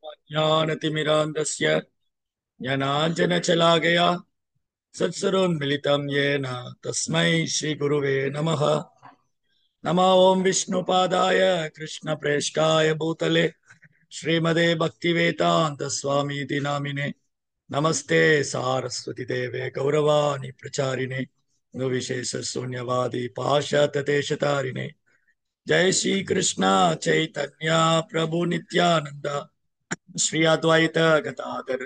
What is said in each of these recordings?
ज्ञानतिमिरान्धस्य ज्ञानाञ्जनशलाकया सत्सरोन्मिलितं येन तस्मै श्रीगुरुवे नमः। नमो ओं विष्णुपादाय कृष्णप्रेष्ठाय भूतले श्रीमदे भक्तिवेदान्त स्वामीति नामिने नमस्ते सारस्वती देवे गौरवाणी प्रचारिणे निर्विशेष शून्यवादी पाश्चात्यदेशतारिणे जय श्री कृष्ण चैतन्य प्रभु नित्यानंद श्री अद्वैत गदाधर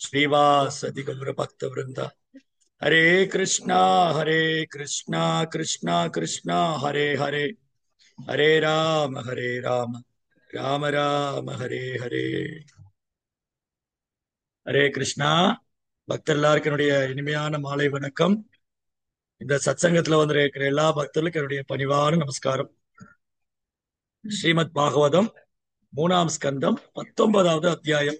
श्रीवासदि गौर भक्त वृंद हरे कृष्णा कृष्णा कृष्णा हरे हरे हरे राम राम राम हरे हरे ஹரே கிருஷ்ணா. பக்தர் எல்லாருக்கும் என்னுடைய இனிமையான மாலை வணக்கம். இந்த சத்சங்கத்துல வந்து இருக்கிற எல்லா பக்தர்களுக்கும் என்னுடைய பணிவான நமஸ்காரம். ஸ்ரீமத் பாகவதம் 3ஆம் ஸ்கந்தம் 19வது அத்தியாயம்,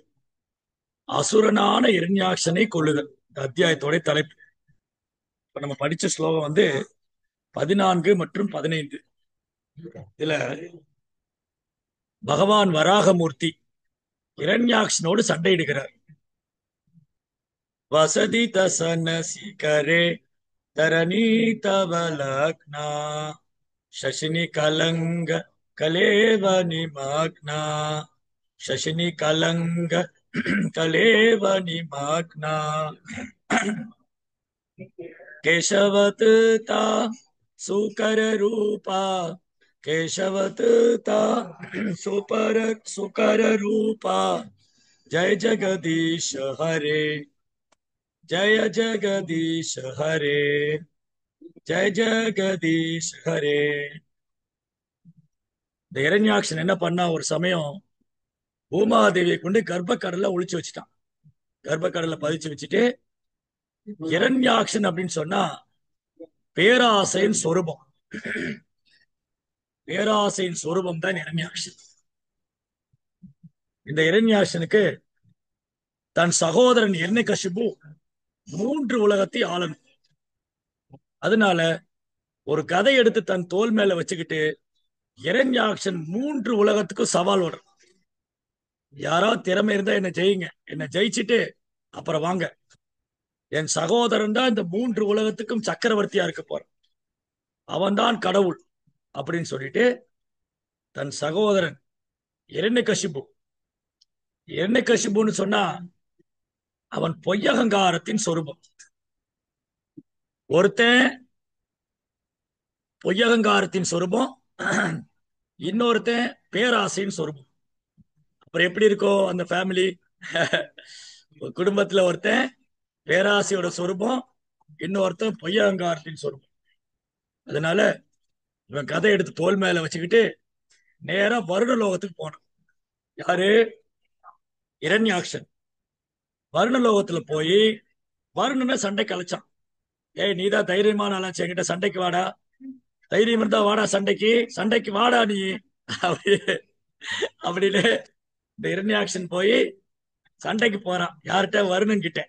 அசுரனான இரண்யாக்ஷனை கொல்லுதல். இந்த அத்தியாயத்தோட தலைப்பு. இப்ப நம்ம படிச்ச ஸ்லோகம் வந்து 14 மற்றும் 15. இதுல பகவான் வராகமூர்த்தி இரண்யாக்ஷனோடு சண்டையிடுகிறார். வசதி தசன சிகரே தரணி தவலக்னா சசினி கலங்க கலேவ நிமக்னா சசினி கலங்க கலேவ நிமக்னா கேசவத் தா சுகர ரூபா கேசவத் தா சுகர ரூபா ஜய ஜகதீஷ் ஹரே ஜய ஜகதீஷ் ஹரே ஜய ஜகதீஷ் ஹரே. இந்த இரண்யாக்ஷன் என்ன பண்ணா, ஒரு சமயம் பூமாதேவியை கொண்டு கர்ப்பக்கடல்ல ஒளிச்சு வச்சுட்டான். கர்ப்பக்கடல்ல பதிச்சு வச்சுட்டு, இரண்யாக்ஷன் அப்படின்னு சொன்னா பேராசையின் சொரூபம். பேராசையின் சொரூபம் தான் இரண்யாக்ஷன். இந்த இரண்யாக்ஷனுக்கு தன் சகோதரன் ஹிரண்யகசிபு 3 உலகத்தை ஆளணும். அதனால ஒரு கதை எடுத்து தன் தோல் மேல வச்சுக்கிட்டு இரண்யாக்ஷன் 3 உலகத்துக்கும் சவால் விடுறான். யாராவது திறமை இருந்தா என்ன ஜெயிங்க, என்ன ஜெயிச்சுட்டு அப்புறம் வாங்க, என் சகோதரன் தான் இந்த 3 உலகத்துக்கும் சக்கரவர்த்தியா இருக்க போறான், அவன் தான் கடவுள் அப்படின்னு சொல்லிட்டு தன் சகோதரன் ஹிரண்யகசிபு. ஹிரண்யகசிபுன்னு சொன்னா அவன் பொய்யகங்காரத்தின் சொரூபம். ஒருத்தன் பொய்யகங்காரத்தின் சொரூபம், இன்னொருத்தன் பேராசையின் சொரூபம். அப்புறம் எப்படி இருக்கோ அந்த ஃபேமிலி? குடும்பத்துல ஒருத்தன் பேராசையோட சொரூபம், இன்னொருத்தன் பொய்யகங்காரத்தின் சொரூபம். அதனால இவன் கதை எடுத்து தோல் மேல வச்சுக்கிட்டு நேரா வருண லோகத்துக்கு போனான். யாரு? இரண்யாக்ஷன். வருண லோகத்துல போய் வருணனை சண்டை கலைச்சான். ஏய், நீதான் தைரியமான ஆளாச்சு, என்கிட்ட சண்டைக்கு வாடா, தைரியம் இருந்தா வாடா சண்டைக்கு, சண்டைக்கு வாடா நீ அப்படின்னு இந்த இரண்யாக்ஷன் போய் சண்டைக்கு போறான். யார்கிட்ட? வருணன் கிட்ட.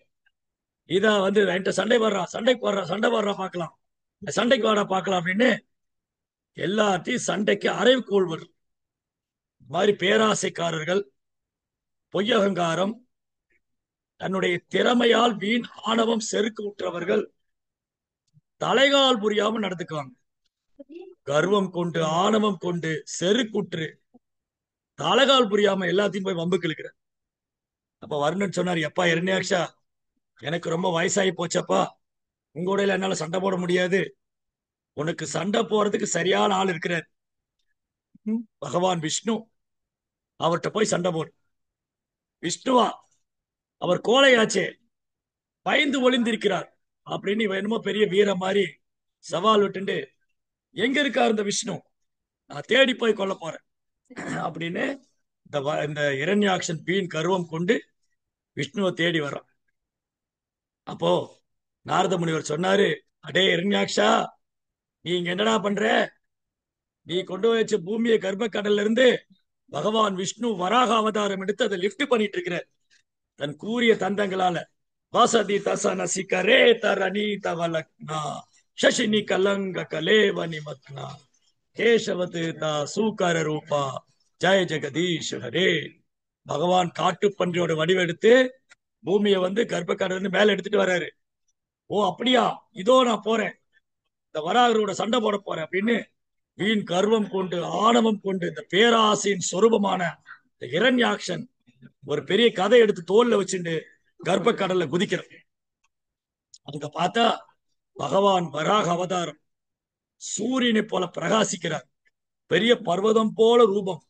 இதான் வந்து என்கிட்ட சண்டை போடுறான், சண்டை போடுறா பாக்கலாம், சண்டைக்கு வாடா பாக்கலாம் அப்படின்னு எல்லாத்தையும் சண்டைக்கு அறைவுக்கோள் வரும். இந்த மாதிரி பேராசைக்காரர்கள், பொய்யகங்காரம், தன்னுடைய திறமையால் வீண் ஆணவம் செருக்கு உற்றவர்கள் தலைகால் புரியாம நடந்துக்குவாங்க. கர்வம் கொண்டு ஆணவம் கொண்டு செருக்குற்று தலைகால் புரியாம எல்லாத்தையும் போய் வம்புக்கு இழுக்கிற. அப்ப வருணன் சொன்னார், எப்பா இரண்யாக்ஷா, எனக்கு ரொம்ப வயசாகி போச்சப்பா, உங்களோட என்னால சண்டை போட முடியாது, உனக்கு சண்டை போறதுக்கு சரியான ஆள் இருக்கிறார், பகவான் விஷ்ணு, அவர்கிட்ட போய் சண்டை போடு. விஷ்ணுவா? அவர் கோழையாச்சே, பயந்து ஒளிந்திருக்கிறார் அப்படின்னு இவன் என்னமோ பெரிய வீர மாதிரி சவால் விட்டுண்டு, எங்க இருக்கார் இந்த விஷ்ணு, நான் தேடி போய் கொல்ல போறேன் அப்படின்னு இந்த இரண்யாக்ஷன் வீண் கர்வம் கொண்டு விஷ்ணுவை தேடி வர்றான். அப்போ நாரத முனிவர் சொன்னாரு, அடே இரண்யாக்ஷா, நீ இங்க என்னடா பண்ற? நீ கொண்டு வச்ச பூமியை கர்ப்பக்கடல்ல இருந்து பகவான் விஷ்ணு வராக அவதாரம் எடுத்து அதை லிப்ட் பண்ணிட்டு இருக்கிற தன் கூறிய தந்தங்களால. வாசதி தசன சிகரே தரணி தவலக்னா சசினி கலங்க கலேவ நிமக்னா கேசவத் தா சூகர ரூபா ஜெய ஜெகதீஷ் ஹரே பகவான் காட்டுப்பன்றியோட வடிவெடுத்து பூமியை வந்து கர்ப்பக்காரர் மேல எடுத்துட்டு வர்றாரு. ஓ அப்படியா, இதோ நான் போறேன், இந்த வராகரோட சண்டை போட போறேன் அப்படின்னு வீண் கர்வம் கொண்டு ஆணவம் கொண்டு இந்த பேராசையின் சொரூபமான இந்த இரண்யாக்ஷன் ஒரு பெரிய கதை எடுத்து தோல்ல வச்சுட்டு கர்ப்ப கடல்ல குதிக்கிறார். அங்க பார்த்தா பகவான் வராக அவதாரம் சூரியனை போல பிரகாசிக்கிறார். பெரிய பர்வதம் போல ரூபம்,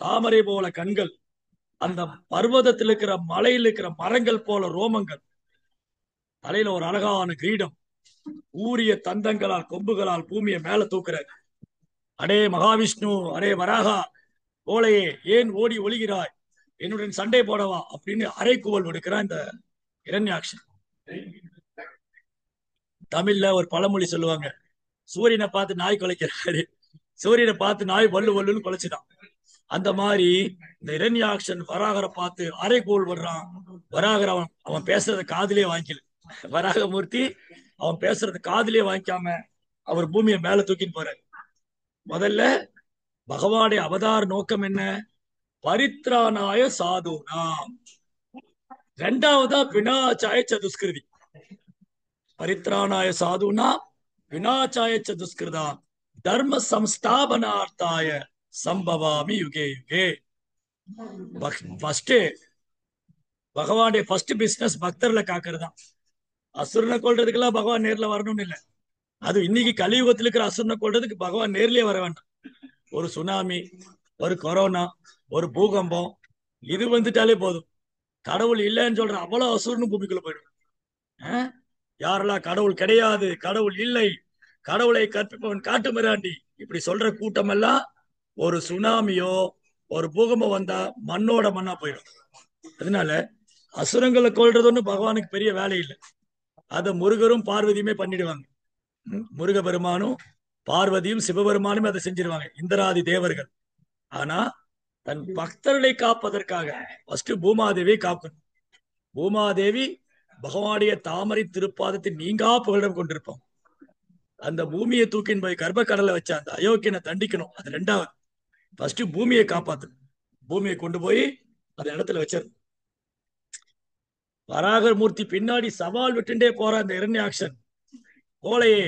தாமரை போல கண்கள், அந்த பர்வதத்தில் இருக்கிற மலையில் இருக்கிற மரங்கள் போல ரோமங்கள், தலையில ஒரு அழகான கிரீடம், ஊரிய தந்தங்களால் கொம்புகளால் பூமியை மேல தூக்குறார். அடே மகாவிஷ்ணு, அடே வராகா கோலையே, ஏன் ஓடி ஒளிகிறாய், என்னுடன் சண்டை போடவா அப்படின்னு அரைக்கூவல் விடுக்கிறான் இந்த இரண்யாக்ஷன். தமிழ்ல ஒரு பழமொழி சொல்லுவாங்க, சூரியனை பார்த்து நாய் குலைக்கிறாரு, சூரியனை பார்த்து நாய் வல்லு வல்லுன்னு குலைச்சுதான். அந்த மாதிரி இந்த இரண்யாக்ஷன் வராகரை பார்த்து அரைக்கூவல் விடுறான். வராகர் அவன் பேசுறத காதிலே வாங்கிக்கல. வராகமூர்த்தி அவன் பேசுறது காதிலே வாங்கிக்காம அவர் பூமியை மேல தூக்கின்னு போறாரு. முதல்ல பகவானுடைய அவதார நோக்கம் என்ன? பரித்ராணாய சாதுனா. ரெண்டாவதா வினாச்சாய சதுஷ்கிருதி. பரித்ராணாய சாதுனா வினாச்சாய சதுஷ்கிருதா தர்ம சம்ஸ்தாபனார்த்தாய சம்பவாமி யுகே யுகே. ஃபர்ஸ்ட் பகவானுடைய ஃபர்ஸ்ட் பிசினஸ் பக்தர்களை காக்குறதுதான். அசுரனை கொள்றதுக்கெல்லாம் பகவான் நேர்ல வரணும்னு இல்லை. அது இன்னைக்கு கலியுகத்தில் இருக்கிற அசுரனை கொள்றதுக்கு பகவான் நேர்லயே வர வேண்டாம். ஒரு சுனாமி, ஒரு கொரோனா, ஒரு பூகம்பம், இது வந்துட்டாலே போதும். கடவுள் இல்லைன்னு சொல்ற அவ்வளவு அசுரனும் பூமிக்குள்ள போயிடும். யாரெல்லாம் கடவுள் கிடையாது, கடவுள் இல்லை, கடவுளை கற்பிப்பவன் காட்டு மிராண்டி இப்படி சொல்ற கூட்டம் எல்லாம் ஒரு சுனாமியோ ஒரு பூகம்பம் வந்தா மண்ணோட மண்ணா போயிடும். அதனால அசுரங்களை கொள்றது ஒண்ணு பகவானுக்கு பெரிய வேலை இல்லை. அதை முருகரும் பார்வதியுமே பண்ணிடுவாங்க. முருக பெருமானும் பார்வதியும் சிவபெருமானும் அதை செஞ்சிருவாங்க, இந்திராதி தேவர்கள். ஆனா தன் பக்தர்களை காப்பதற்காக ஃபர்ஸ்ட் பூமாதேவியை காக்கணும். பூமாதேவி பகவானுடைய தாமரை திருப்பாதத்தை நீங்கா புகழிடம் கொண்டிருப்போம். அந்த பூமியை தூக்கின் போய் கர்ப்ப கடலை வச்ச அந்த அயோக்கியனை தண்டிக்கணும், அது ரெண்டாவது. ஃபர்ஸ்ட் பூமியை காப்பாத்தணும். பூமியை கொண்டு போய் அந்த இடத்துல வச்சிரு. வராகர் மூர்த்தி பின்னாடி சவால் விட்டுட்டே போற அந்த இரண்யாக்ஷன், கோலையே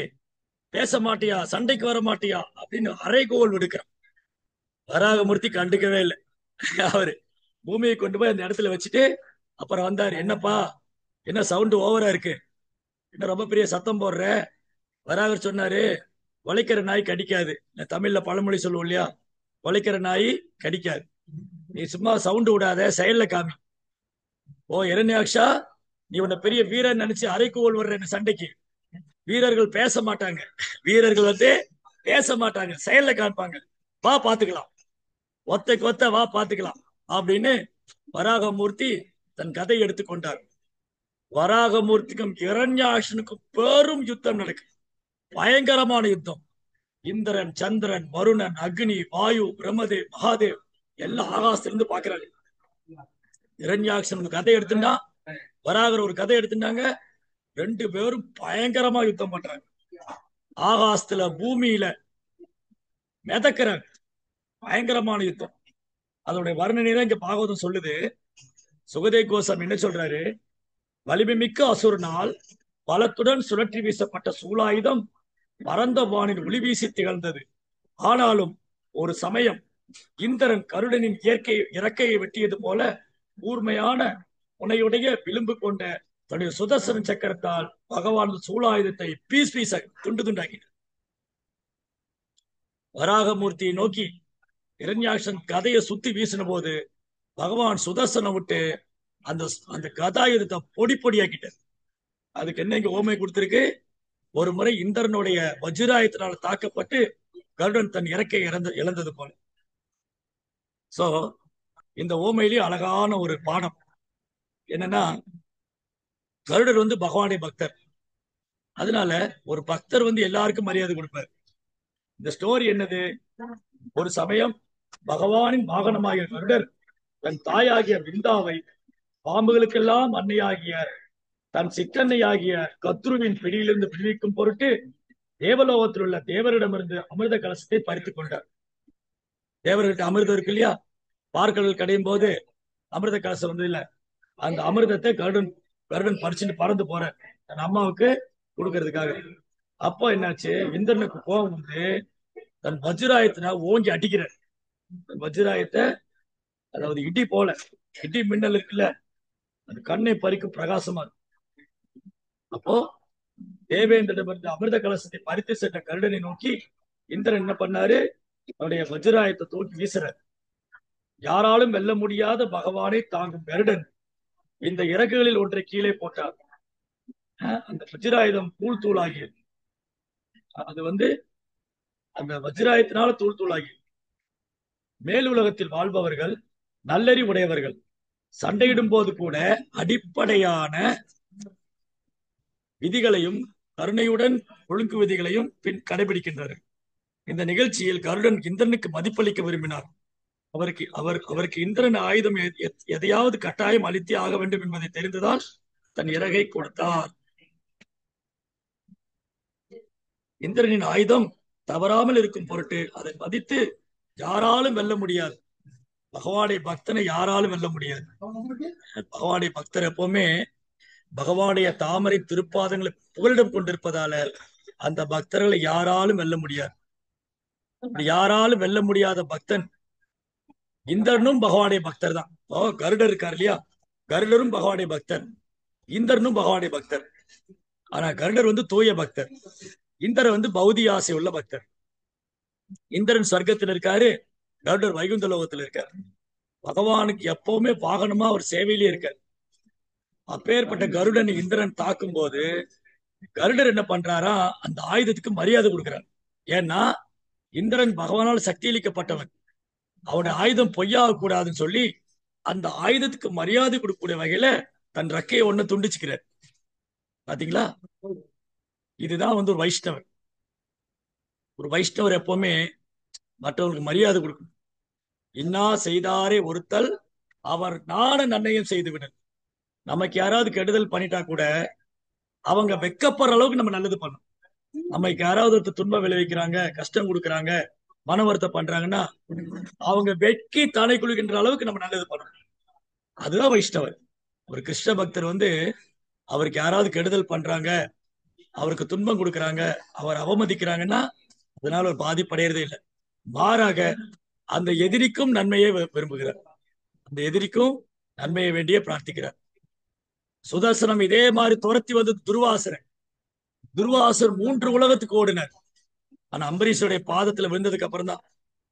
பேச மாட்டியா, சண்டைக்கு வர மாட்டியா அப்படின்னு அரைகோல் விடுக்கிறான். வராகமூர்த்தி கண்டுக்கவே இல்லை. அவரு பூமியை கொண்டு போய் அந்த இடத்துல வச்சுட்டு அப்புறம் வந்தாரு. என்னப்பா, என்ன சவுண்டு ஓவரா இருக்கு, என்ன ரொம்ப பெரிய சத்தம் போடுற? வராகர் சொன்னாரு, உழைக்கிற நாய் கடிக்காது. தமிழ்ல பழமொழி சொல்லுவோம் இல்லையா, உழைக்கிற நாய் கடிக்காது, நீ சும்மா சவுண்டு விடாத, செயல்ல காமி. ஓ இரண்யாக்ஷா, நீ உன்னை பெரிய வீரன் நினைச்சு அரைக்கோல் வர்ற என்ன சண்டைக்கு. வீரர்கள் பேச மாட்டாங்க, வீரர்கள் வந்து பேச மாட்டாங்க, செயல்ல காமிப்பாங்க. வா பாத்துக்கலாம், ஒத்தைக்கு ஒத்த வா பாத்துக்கலாம் அப்படின்னு வராகமூர்த்தி தன் கதை எடுத்துக்கொண்டார். வராகமூர்த்திக்கும் இரண்யாக்ஷனுக்கும் பெரும் யுத்தம் நடக்கு, பயங்கரமான யுத்தம். இந்திரன், சந்திரன், வருணன், அக்னி, வாயு, பிரம்மதேவ், மகாதேவ் எல்லாம் ஆகாசத்திலிருந்து பாக்குறாங்க. இரண்யாக்ஷன் கதை எடுத்துட்டா, வராகர் ஒரு கதை எடுத்துட்டாங்க. ரெண்டு பேரும் பயங்கரமா யுத்தம் பண்றாங்க. ஆகாசத்துல பூமியில மிதக்கிறாங்க, பயங்கரமான யுத்தம். அதோடைய வர்ணனை தான் இங்க பாகவதம் சொல்லுது. சுகதே கோசாமி என்ன சொல்றாரு, வலிமை மிக்க அசுரனால் பலத்துடன் சுழற்றி வீசப்பட்ட சூலாயுதம் பரந்த வானில் ஒளி வீசி திகழ்ந்தது. ஆனாலும் ஒரு சமயம் இந்திரன் கருடனின் இறக்கையை வெட்டியது போல கூர்மையான உனையுடைய விளிம்பு கொண்ட தன்னுடைய சுதர்சன சக்கரத்தால் பகவான் சூலாயுதத்தை பீஸ் பீஸ துண்டு துண்டாக்கினார். வராகமூர்த்தியை நோக்கி இரண்யாக்ஷன் கதையை சுத்தி வீசின போது பகவான் சுதர்சனம் விட்டு அந்த அந்த கதாயுதத்தை பொடி பொடியாக்கிட்டார். அதுக்கு என்ன இங்க ஓமை கொடுத்திருக்கு, ஒரு முறை இந்திரனுடைய வஜ்ராயத்தினால் தாக்கப்பட்டு கருடன் தன் இறக்கை இழந்தது போல. சோ இந்த ஓமையிலேயே அழகான ஒரு பாடம் என்னன்னா, கருடர் வந்து பகவானுடைய பக்தர். அதனால ஒரு பக்தர் வந்து எல்லாருக்கும் மரியாதை கொடுப்பார். இந்த ஸ்டோரி என்னது, ஒரு சமயம் பகவானின் வாகனமாகிய கருடர் தன் தாயாகிய விந்தாவை பாம்புகளுக்கெல்லாம் அன்னையாகிய தன் சிற்றன்னையாகிய கத்ருவின் பிடியிலிருந்து விடுவிக்கும் பொருட்டு தேவலோகத்தில் உள்ள தேவரிடமிருந்து அமிர்த கலசத்தை பறித்துக் கொண்டார். தேவர்கிட்ட அமிர்தம் இருக்கு இல்லையா, பார்க்கடல் கடையும் போது அமிர்த கலசம் வந்து இல்ல, அந்த அமிர்தத்தை கருடன் கருடன் பறிச்சுட்டு பறந்து போற தன் அம்மாவுக்கு கொடுக்கறதுக்காக. அப்போ என்னாச்சு, இந்திரனுக்கு கோபம் வந்து தன் வஜ்ராயத்தினா ஓங்கி அடிக்கிறார். வஜ்ராயத்தை, அதாவது இடி போல, இடி மின்னல் இருக்குல்ல, அது கண்ணை பறிக்கும் பிரகாசமா இருக்கும். அப்போ தேவேந்திரன் அமிர்த கலசத்தை பறித்து சென்ற கருடனை நோக்கி இந்திரன் என்ன பண்ணாரு, அவருடைய வஜ்ராயத்தை தூக்கி வீசுறார். யாராலும் வெல்ல முடியாத பகவானை தாங்கும் கருடன் இந்த இறகுகளில் ஒன்றை கீழே போட்டார். அந்த வஜ்ராயுதம் தூள் தூளாகியது. அது வந்து அந்த வஜ்ராயத்தினால தூள் தூளாகி, மேல் உலகத்தில் வாழ்பவர்கள் நல்லறி உடையவர்கள் சண்டையிடும் போது கூட அடிப்படையான விதிகளையும் கருணையுடன் ஒழுங்கு விதிகளையும் பின் கடைபிடிக்கின்றனர். இந்த நிகழ்ச்சியில் கருடன் இந்திரனுக்கு மதிப்பளிக்க விரும்பினார். அவருக்கு இந்திரன் ஆயுதம் எதையாவது கட்டாயம் அளித்தே ஆக வேண்டும் என்பதை தெரிந்ததால் தன் இறகை கொடுத்தார். இந்திரனின் ஆயுதம் தவறாமல் இருக்கும் பொருட்டு அதை மதித்து யாராலும் வெல்ல முடியாது. பகவானுடைய பக்தனை யாராலும் வெல்ல முடியாது. பகவானுடைய பக்தர் எப்பவுமே பகவானுடைய தாமரை திருப்பாதங்களை புகலிடம் கொண்டிருப்பதால அந்த பக்தர்களை யாராலும் வெல்ல முடியாது. யாராலும் வெல்ல முடியாத பக்தன் இந்திரனும் பகவானுடைய பக்தர் தான். கருடர் இருக்கார் இல்லையா, கருடரும் பகவானுடைய பக்தர், இந்திரனும் பகவானுடைய பக்தர். ஆனா கருடர் வந்து தூய பக்தர், இந்திரன் வந்து பௌதிக ஆசை உள்ள பக்தர். இந்திரன் சொர்க்கத்தில் இருக்காரு, கருடர் வைகுந்த லோகத்தில் இருக்காரு. பகவானுக்கு எப்பவுமே வாகனமா அவர் சேவையிலே இருக்கார். அப்பேற்பட்ட கருடன் இந்திரன் தாக்கும் போது கருடர் என்ன பண்றாரா, அந்த ஆயுதத்துக்கு மரியாதை கொடுக்கிறார். ஏன்னா இந்திரன் பகவானால் சக்தி அளிக்கப்பட்டவன், அவனுடைய ஆயுதம் பொய்யாக கூடாதுன்னு சொல்லி அந்த ஆயுதத்துக்கு மரியாதை கொடுக்கக்கூடிய வகையில தன் ரக்கையை ஒண்ணு துண்டிச்சுக்கிறார். பாத்தீங்களா, இதுதான் வந்து ஒரு வைஷ்ணவர். ஒரு வைஷ்ணவர் எப்பவுமே மற்றவர்களுக்கு மரியாதை கொடுக்கணும். இன்னா செய்தாரே ஒருத்தல் அவர் நாண நன்னயம் செய்துவிடல். நமக்கு யாராவது கெடுதல் பண்ணிட்டா கூட அவங்க வெக்கப்படுற அளவுக்கு நம்ம நல்லது பண்ணணும். நமக்கு யாராவது ஒருத்தர் துன்பம் விளைவிக்கிறாங்க, கஷ்டம் கொடுக்குறாங்க, மன வருத்தம் பண்றாங்கன்னா அவங்க வெட்கி தலை குளிக்கின்ற அளவுக்கு நம்ம நல்லது பண்ணணும். அதுதான் வைஷ்ணவர். ஒரு கிருஷ்ண பக்தர் வந்து அவருக்கு யாராவது கெடுதல் பண்றாங்க, அவருக்கு துன்பம் கொடுக்குறாங்க, அவர் அவமதிக்கிறாங்கன்னா அதனால ஒரு பாதிப்படையறதே இல்லை. மாறாக அந்த எதிரிக்கும் நன்மையை விரும்புகிறார், அந்த எதிரிக்கும் நன்மையை வேண்டிய பிரார்த்திக்கிறார். சுதர்சனம் இதே மாதிரி துரத்தி வந்து துர்வாசரன் 3 உலகத்துக்கு ஓடினார். ஆனா அம்பரீஷருடைய பாதத்துல விழுந்ததுக்கு அப்புறம் தான்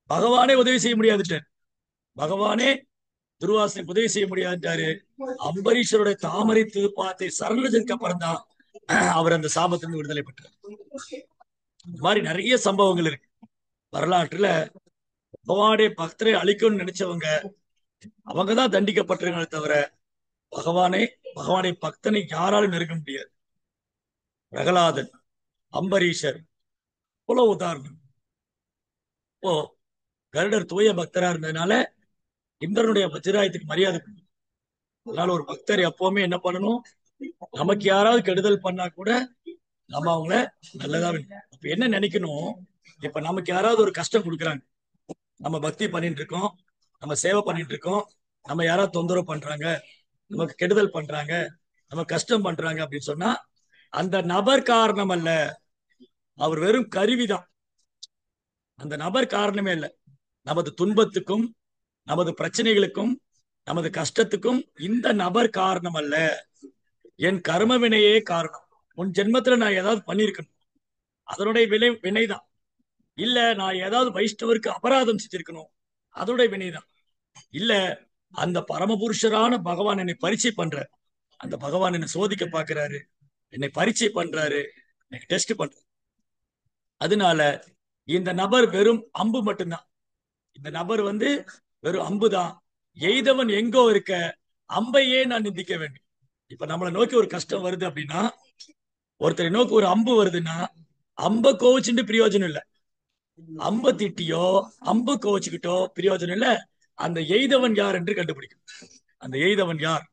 பகவானே உதவி செய்ய முடியாதுட்டார். பகவானே துர்வாசனுக்கு உதவி செய்ய முடியாதுட்டாரு. அம்பரீஷருடைய தாமரை திருப்பாத்தை சரணடைஞ்சதுக்கு அப்புறம் தான் அவர் அந்த சாபத்திலிருந்து விடுதலை பெற்றார். இந்த மாதிரி நிறைய சம்பவங்கள் இருக்கு வரலாற்றுல. பகவானுடைய பக்தரை அழிக்கணும்னு நினைச்சவங்க அவங்கதான் தண்டிக்கப்பட்டிருக்காங்களே தவிர பகவானுடைய பக்தனை யாராலும் நெருங்க முடியாது. பிரகலாதன், அம்பரீஷர் போல உதாரணம். இப்போ கருடர் தூய பக்தரா இருந்ததுனால இந்திரனுடைய வஜ்ராயத்துக்கு மரியாதை. அதனால ஒரு பக்தர் எப்பவுமே என்ன பண்ணணும், நமக்கு யாராவது கெடுதல் பண்ணா கூட நம்ம அவங்கள நல்லதா இப்ப என்ன நினைக்கணும், இப்ப நமக்கு யாராவது ஒரு கஷ்டம் கொடுக்குறாங்க, நம்ம பக்தி பண்ணிட்டு இருக்கோம், நம்ம சேவை பண்ணிட்டு இருக்கோம், நம்ம யாராவது தொந்தரவு பண்றாங்க, நமக்கு கெடுதல் பண்றாங்க, நம்ம கஷ்டம் பண்றாங்க அப்படின்னு சொன்னா அந்த நபர் காரணம் அல்ல, அவர் வெறும் கருவிதான். அந்த நபர் காரணமே இல்லை. நமது துன்பத்துக்கும் நமது பிரச்சனைகளுக்கும் நமது கஷ்டத்துக்கும் இந்த நபர் காரணம் அல்ல, என் கர்ம வினையே காரணம். உன் ஜென்மத்துல நான் ஏதாவது பண்ணிருக்கணும், அதனுடைய வினைதான். இல்ல நான் ஏதாவது வைஷ்ணவருக்கு அபராதம் செஞ்சிருக்கணும், அதோட வினைதான். இல்ல அந்த பரமபுருஷரான பகவான் என்னை பரீட்சை பண்ற, அந்த பகவான் என்னை சோதிக்க பாக்குறாரு, என்னை பரீட்சை பண்றாரு, எனக்கு டெஸ்ட் பண்றாரு. அதனால இந்த நபர் வெறும் அம்பு மட்டும்தான். இந்த நபர் வந்து வெறும் அம்புதான். எய்தவன் எங்கோ இருக்க அம்பையே நான் நிந்திக்க வேண்டும். இப்ப நம்மளை நோக்கி ஒரு கஷ்டம் வருது அப்படின்னா, ஒருத்தரை நோக்கி ஒரு அம்பு வருதுன்னா அம்ப கோவிச்சுட்டு பிரயோஜனம் இல்லை, அம்ப திட்டியோ அம்பு கோவிச்சுக்கிட்டோ பிரயோஜனம் இல்லை. அந்த எய்தவன் யார் என்று கண்டுபிடிக்கும், அந்த எய்தவன் யார்.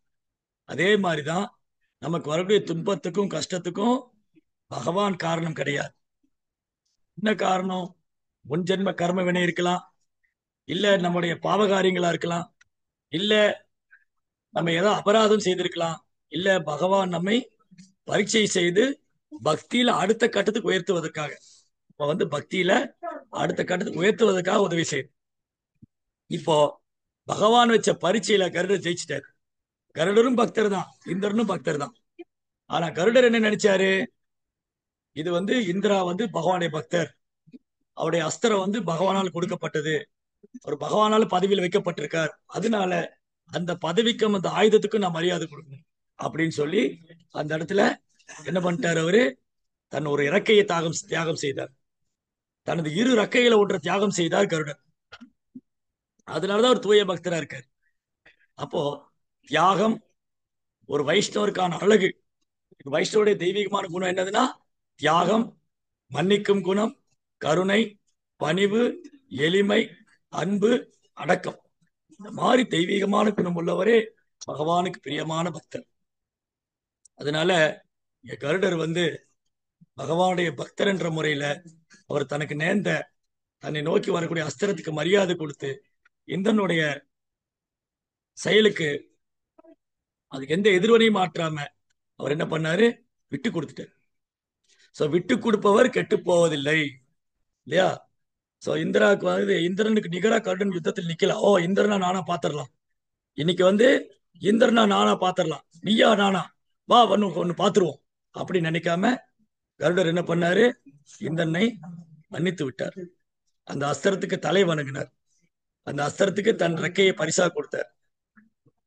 அதே மாதிரிதான் நமக்கு வரக்கூடிய துன்பத்துக்கும் கஷ்டத்துக்கும் பகவான் காரணம் கிடையாது. என்ன காரணம்? முன் ஜென்ம கர்ம வினை இருக்கலாம், இல்ல நம்முடைய பாவகாரியங்களா இருக்கலாம், இல்ல நம்ம ஏதோ அபராதம் செய்திருக்கலாம், இல்ல பகவான் நம்மை பரீட்சை செய்து பக்தியில அடுத்த கட்டத்துக்கு உயர்த்துவதற்காக, இப்ப வந்து பக்தியில அடுத்த கட்டத்துக்கு உயர்த்துவதற்காக உதவி செய்யுது. இப்போ பகவான் வச்ச பரீட்சையில கருடர் ஜெயிச்சிட்டாரு. கருடரும் பக்தர் தான், இந்திரனும் பக்தர் தான். ஆனா கருடர் என்ன நினைச்சாரு, இது வந்து இந்திரா வந்து பகவானுடைய பக்தர், அவருடைய அஸ்திரம் வந்து பகவானால் கொடுக்கப்பட்டது, அவர் பகவானால பதவியில் வைக்கப்பட்டிருக்கார், அதனால அந்த பதவிக்கும் அந்த ஆயுதத்துக்கும் நான் மரியாதை கொடுக்கணும் அப்படின்னு சொல்லி அந்த இடத்துல என்ன பண்ணிட்டாரு, அவரு தன் ஒரு இறக்கையை தியாகம் செய்தார். தனது இரு இறக்கைகளை ஒன்ற தியாகம் செய்தார் கருடர். அதனாலதான் ஒரு தூய பக்தரா இருக்காரு. அப்போ தியாகம் ஒரு வைஷ்ணவருக்கான அழகு. வைஷ்ணவருடைய தெய்வீகமான குணம் என்னதுன்னா தியாகம், மன்னிக்கும் குணம், கருணை, பணிவு, எளிமை, அன்பு, அடக்கம். இந்த மாதிரி தெய்வீகமான குணம் உள்ளவரே பகவானுக்கு பிரியமான பக்தர். அதனால கருடர் வந்து பகவானுடைய பக்தர் என்ற முறையில அவர் தனக்கு நேர்ந்த தன்னை நோக்கி வரக்கூடிய அஸ்திரத்துக்கு மரியாதை கொடுத்து இந்திரனுடைய செயலுக்கு அதுக்கு எந்த எதிர்வனையும் மாற்றாம அவர் என்ன பண்ணாரு, விட்டு கொடுத்துட்டார். சோ விட்டு கொடுப்பவர் கெட்டு போவதில்லை இல்லையா? சோ இந்திராவுக்கு வந்து இந்திரனுக்கு நிகரா கருடன் யுத்தத்தில் நிக்கல. ஓ இந்திரனா நானா பாத்திரலாம், இன்னைக்கு வந்து இந்திரனா நானா பாத்திரலாம், நீயா நானா வா ஒன்னு பாத்துருவோம் அப்படி நினைக்காம கருடர் என்ன பண்ணாரு, இந்திரனை மன்னித்து விட்டார். அந்த அஸ்திரத்துக்கு தலை வணங்கினார், அந்த அஸ்திரத்துக்கு தன் ரெக்கையை பரிசா கொடுத்தார்.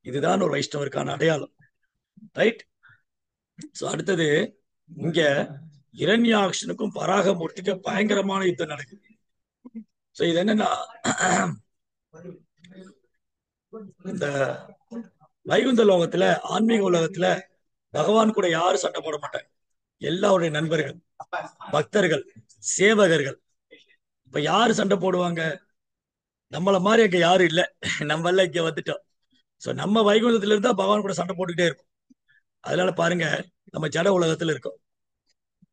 இதுதான் ஒரு வைஷ்ணவருக்கான அடையாளம். ரைட். சோ அடுத்தது இங்க இரண்யாக்ஷனுக்கும் பராகமூர்த்திக்கும் பயங்கரமான யுத்தம் நடக்குது. சோ இது என்னன்னா, இந்த வைகுந்த லோகத்துல ஆன்மீக உலகத்துல பகவான் கூட யாரும் சண்டை போட மாட்டாங்க. எல்லாருடைய நண்பர்கள், பக்தர்கள், சேவகர்கள். இப்ப யாரு சண்டை போடுவாங்க? நம்மள மாதிரி இங்க யாரும் இல்ல, நம்ம எல்லாம் இங்க வந்துட்டோம். சோ நம்ம வைகுந்தத்துல இருந்தா பகவான் கூட சண்டை போட்டுக்கிட்டே இருக்கும். அதனால பாருங்க, நம்ம ஜட உலகத்துல இருக்கோம்.